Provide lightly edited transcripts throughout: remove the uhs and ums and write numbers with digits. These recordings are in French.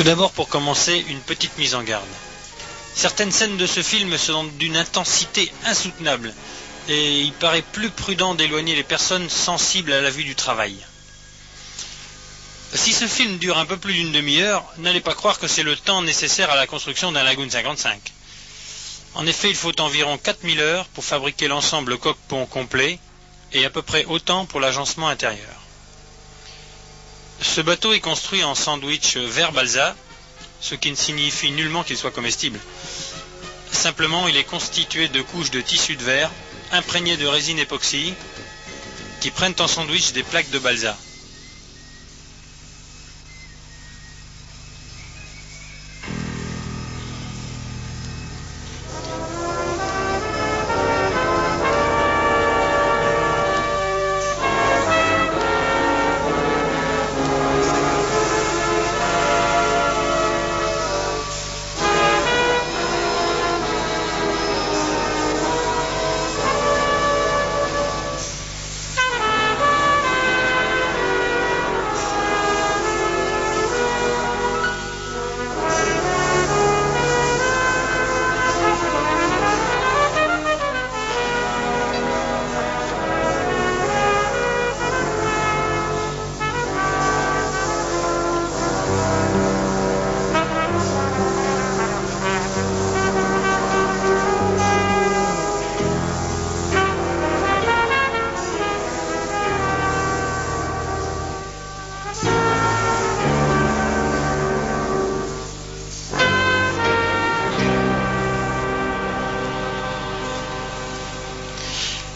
Tout d'abord, pour commencer, une petite mise en garde. Certaines scènes de ce film sont d'une intensité insoutenable, et il paraît plus prudent d'éloigner les personnes sensibles à la vue du travail. Si ce film dure un peu plus d'une demi-heure, n'allez pas croire que c'est le temps nécessaire à la construction d'un Lagoon 55. En effet, il faut environ 4000 heures pour fabriquer l'ensemble coque-pont complet, et à peu près autant pour l'agencement intérieur. Ce bateau est construit en sandwich verre balsa, ce qui ne signifie nullement qu'il soit comestible. Simplement, il est constitué de couches de tissu de verre imprégnées de résine époxy qui prennent en sandwich des plaques de balsa.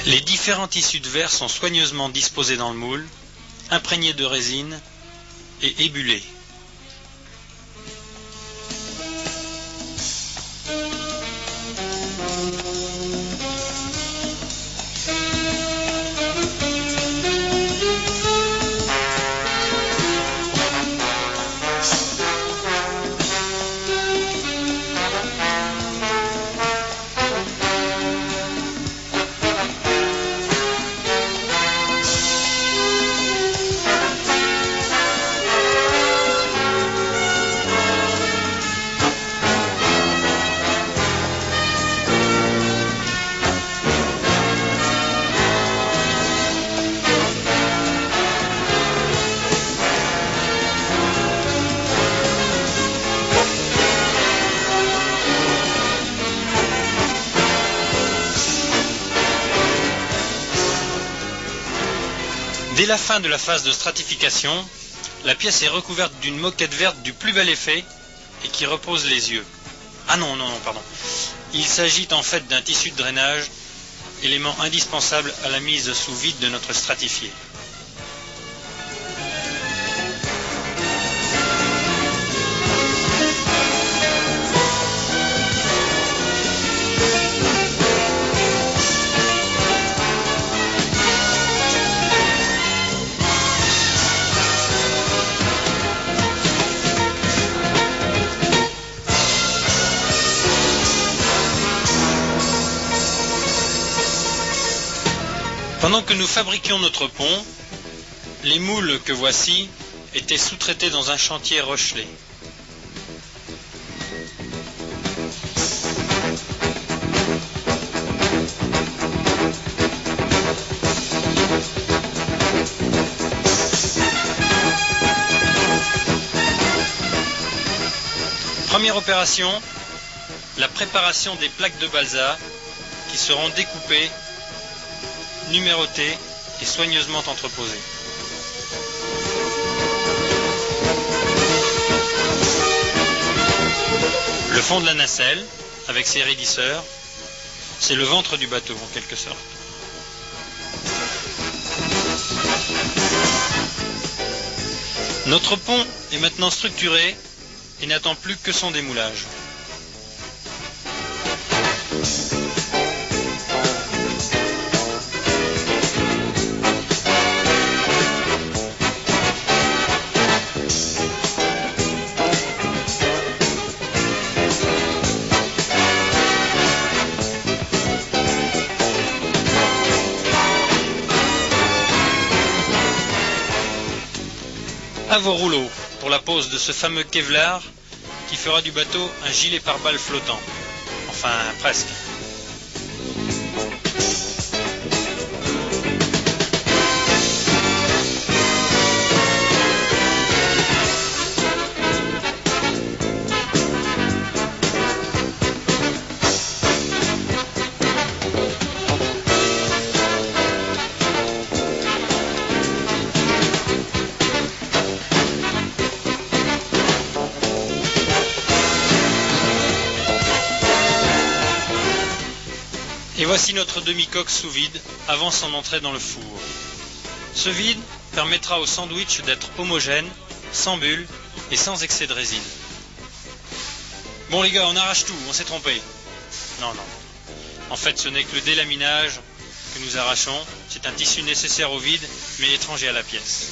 Les différents tissus de verre sont soigneusement disposés dans le moule, imprégnés de résine et ébulés. Dès la fin de la phase de stratification, la pièce est recouverte d'une moquette verte du plus bel effet et qui repose les yeux. Ah non, pardon. Il s'agit en fait d'un tissu de drainage, élément indispensable à la mise sous vide de notre stratifié. Pendant que nous fabriquions notre pont, les moules que voici étaient sous-traités dans un chantier Rochelet. Première opération, la préparation des plaques de balsa qui seront découpées, numérotées et soigneusement entreposées. Le fond de la nacelle, avec ses raidisseurs, c'est le ventre du bateau en quelque sorte. Notre pont est maintenant structuré et n'attend plus que son démoulage. À vos rouleaux pour la pose de ce fameux Kevlar qui fera du bateau un gilet pare-balles flottant. Enfin, presque. Et voici notre demi-coque sous vide avant son entrée dans le four. Ce vide permettra au sandwich d'être homogène, sans bulles et sans excès de résine. Bon les gars, on arrache tout, on s'est trompé. Non. En fait, ce n'est que le délaminage que nous arrachons. C'est un tissu nécessaire au vide, mais étranger à la pièce.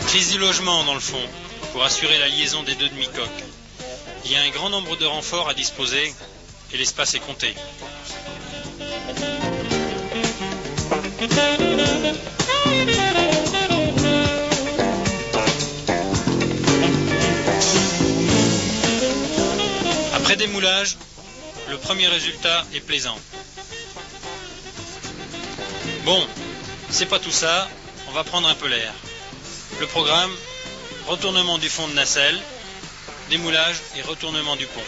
Prise du logement dans le fond, pour assurer la liaison des deux demi-coques. Il y a un grand nombre de renforts à disposer et l'espace est compté. Après démoulage, le premier résultat est plaisant. Bon, c'est pas tout ça, on va prendre un peu l'air. Le programme, retournement du fond de nacelle, démoulage et retournement du pont.